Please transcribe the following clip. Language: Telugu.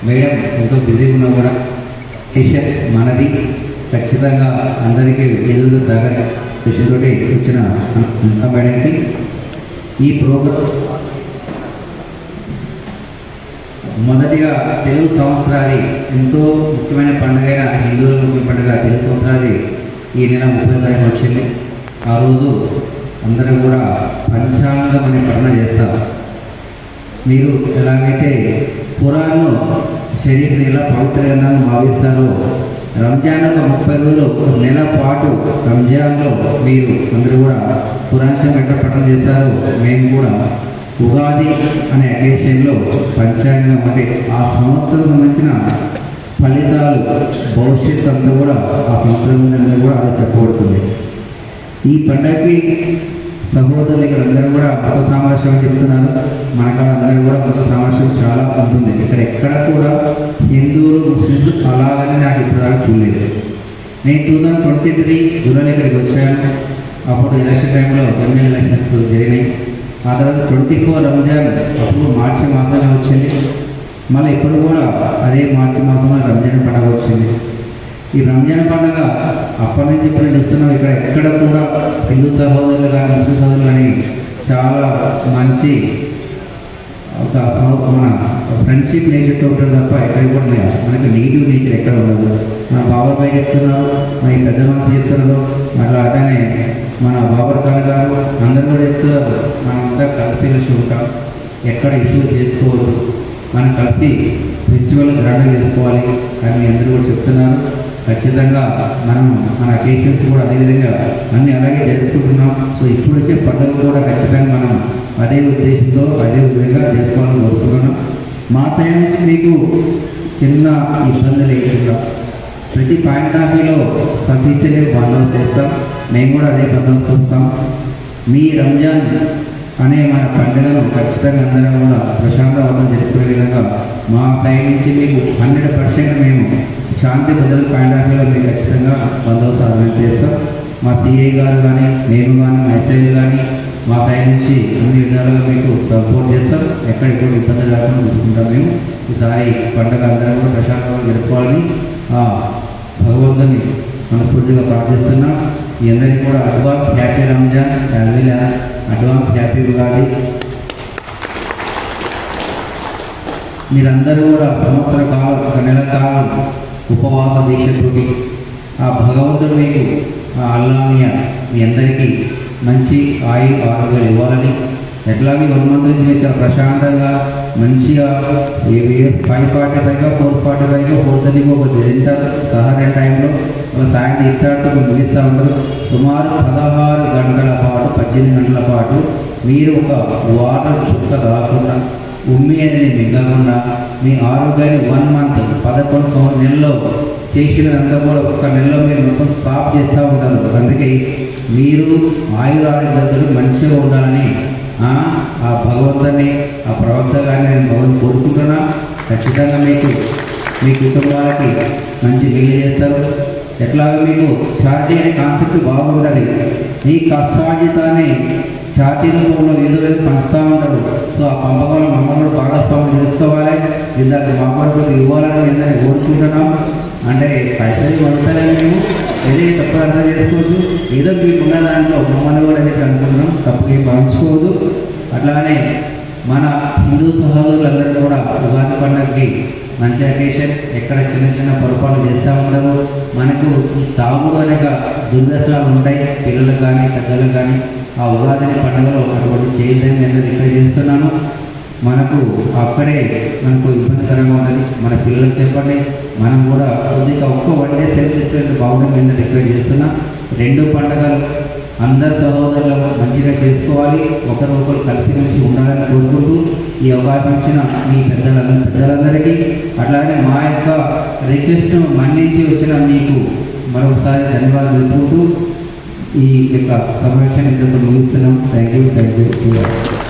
మేడం ఎంతో బిజీగా ఉన్నా కూడా టీషర్ట్ మనది ఖచ్చితంగా అందరికీ ఏదో సహకరించతో ఇచ్చిన మేడంకి ఈ ప్రోగ్రాం మొదటిగా తెలుగు సంవత్సరాది ఎంతో ముఖ్యమైన పండుగ అయిన హిందువుల ముఖ్య పండుగ తెలుగు సంవత్సరాది ఈ నెల 30వ తారీఖు వచ్చింది. ఆ రోజు అందరూ కూడా పంచాంగం అనే పఠన చేస్తారు. మీరు ఎలాగైతే ఖురాన్ను షరీఫ్ని ఎలా పవిత్రంగా భావిస్తారో రంజాన్ ఒక 30 రోజులు ఒక నెల పాటు రంజాన్లో మీరు అందరూ కూడా ఖురాన్ ఎట్లా పఠనం చేస్తారో మేము కూడా ఉగాది అనే అకేషన్లో పంచాంగం అంటే ఆ సంవత్సరం సంబంధించిన ఫలితాలు భవిష్యత్తు అంతా కూడా ఆ సంవత్సరం అంతా కూడా అలా చెప్పబడుతుంది. ఈ పండగకి సహోదరులు ఇక్కడ అందరూ కూడా మత సామరస్యం చెప్తున్నారు. మనకాడ అందరూ కూడా మత సామరస్యం చాలా ఉంటుంది. ఇక్కడ ఎక్కడ కూడా హిందువులు ముస్లిమ్స్ అలాగని నాకు ఇప్పుడు చూడలేదు. నేను 2023 జూలైలో ఇక్కడికి వచ్చాను. అప్పుడు ఎలక్షన్ టైంలో ఎమ్మెల్యే ఎలక్షన్స్ జరిగినాయి. ఆ తర్వాత 24 రంజాన్ అప్పుడు మార్చి మాసంలో వచ్చింది. మళ్ళీ ఇప్పుడు కూడా అదే మార్చి మాసంలో రంజాన్ పండుగ వచ్చింది. ఈ రంజాన్ పండుగ అప్పటి నుంచి ఇప్పుడు చూస్తున్నాం. ఇక్కడ ఎక్కడ కూడా హిందూ సహోదరులు కానీ ముస్లిం సహోదరులు కానీ చాలా మంచి ఒక మన ఫ్రెండ్షిప్ నేచర్తో ఉంటారు తప్ప ఎక్కడ కూడా లేదు. మనకి నెగిటివ్ నేచర్ ఎక్కడ ఉండదు. మన బాబర్ భాయ్ చెప్తున్నారు, మన ఈ పెద్ద మనిషి చెప్తున్నారు, అట్లా అట్లానే మన బాబర్ ఖాన్ గారు అందరూ కూడా చెప్తున్నారు. మనంతా కలిసి ఉంటాం, ఎక్కడ ఇష్యూ చేసుకోవద్దు, మనం కలిసి ఫెస్టివల్ గ్రాండ్గా చేసుకోవాలి అని మీ అందరూ కూడా చెప్తున్నారు. ఖచ్చితంగా మనం మన అకేషన్స్ కూడా అదేవిధంగా అన్నీ అలాగే జరుపుకుంటున్నాం. సో ఇప్పుడు వచ్చే పండుగ కూడా ఖచ్చితంగా మనం అదే ఉద్దేశంతో అదే విధంగా జరుపుకోవాలని కోరుకుంటున్నాం. మా సైడ్ నుంచి మీకు చిన్న ఇబ్బంది లేకుండా ప్రతి పాయింట్ ఆఫ్ వ్యూలో సఫిషియెంట్గా బందోబస్తు చేస్తాం. మేము కూడా అదే బందోబస్తు వస్తాం. మీ రంజాన్ అనే మన పండుగను ఖచ్చితంగా అందరం కూడా ప్రశాంతవంతం జరుపుకునే విధంగా మా సైడ్ నుంచి మీకు 100% మేము శాంతి భద్రత పాయింట్ ఆఫ్ వ్యూలో మేము ఖచ్చితంగా బందోబస్తు ఆర్గనైజ్ చేస్తాం. మా సిఐ గారు కానీ మేము కానీ మా ఎస్ఐలు కానీ మా సైడ్ నుంచి అన్ని విధాలుగా మీకు సపోర్ట్ చేస్తాం. ఎక్కడికి ఇబ్బంది లేకుండా చూసుకుంటాం. మేము ఈసారి పండుగ అందరం కూడా ప్రశాంతంగా జరుపుకోవాలని భగవంతుని మనస్ఫూర్తిగా ప్రార్థిస్తున్నాం. మీ అందరికీ కూడా advance happy Ramzan as well as advance happy Ugadi. మీరందరూ కూడా సంవత్సర కాలం ఒక నెల కాలం ఉపవాస దీక్షతోటి ఆ భగవంతుడు మీకు ఆ అల్లామియా మీ అందరికీ మంచి ఆరోగ్యాలు ఇవ్వాలని, ఎట్లాగే 1 మంత్ నుంచి మీరు చాలా ప్రశాంతంగా మంచిగా 5:45 4:45 4:30 ఒక తింటారు సహర్ టైంలో సాయంత్రం ఇస్తాడుతో ముగిస్తూ ఉంటారు. సుమారు 16 గంటల పాటు 18 గంటల పాటు మీరు ఒక వాటర్ చుక్క కాకుండా ఉమ్మి అనేది మిగలకుండా మీ ఆరోగ్యాన్ని 1 మంత్ 11 నెలల్లో చేసినంతా కూడా ఒక నెలలో మీరు మొత్తం స్టాప్ చేస్తూ ఉంటారు. అందుకే మీరు ఆరోగ్యాలతో మంచిగా ఉండాలని ఆ భగవంతుని ఆ ప్రవక్త గారిని నేను భగవంతు కోరుకుంటున్నా. ఖచ్చితంగా మీ కుటుంబాలకి మంచి మేలు చేస్తారు. ఎట్లాగో మీకు చార్టీ అనే కాన్సెప్ట్ బాగుంటుంది. ఈ కష్టార్జితాన్ని చార్టీ రూపంలో ఏదో పంచుతూ ఉంటారు. సో ఆ పంపకంలో మమ్మల్ని భాగస్వామ్యం చేసుకోవాలి. ఇందాక మమ్మల్ని ఇవ్వాలని నేను కోరుకుంటున్నాం. అంటే పైసలు పడతారని మేము ఏదో తప్పు అర్థం చేసుకోవచ్చు. ఏదో మీకు ఉన్న దాంట్లో మమ్మల్ని కూడా అయితే అనుకుంటున్నాం. తప్పుగా భావించుకోవద్దు. అట్లానే మన హిందూ సహోదరులందరూ కూడా ఉగాది పండుగకి మంచి అకేషన్ ఎక్కడ చిన్న చిన్న పొరపాట్లు చేస్తూ ఉంటారు. మనకు ఈ తాగుడు అనేక దుర్దశలు ఉంటాయి పిల్లలకు కానీ పెద్దలకు కానీ. ఆ ఉగాది పండుగలో అటువంటి చేయలేని నేను రిక్వెస్ట్ చేస్తున్నాను. మనకు అక్కడే మనకు ఇబ్బందికరంగా ఉంటుంది. మన పిల్లలకు చెప్పండి, మనం కూడా కొద్దిగా ఒక్క 1 డే సెలబ్రేషన్ బాగుంటుంది నేను రిక్వెస్ట్ చేస్తున్నా. 2 పండుగలు అందరు సహోదరులు మంచిగా చేసుకోవాలి, ఒకరు కలిసిమెలిసి ఉండాలని కోరుకుంటూ ఈ అవకాశం ఇచ్చిన మీ పెద్దలందరికీ అట్లానే మా యొక్క రిక్వెస్ట్ను మన్నించి వచ్చిన మీకు మరొకసారి ధన్యవాదాలు తెలుపుకుంటూ ఈ యొక్క సమావేశాన్ని ఇంతతో ముగిస్తున్నాం. Thank you.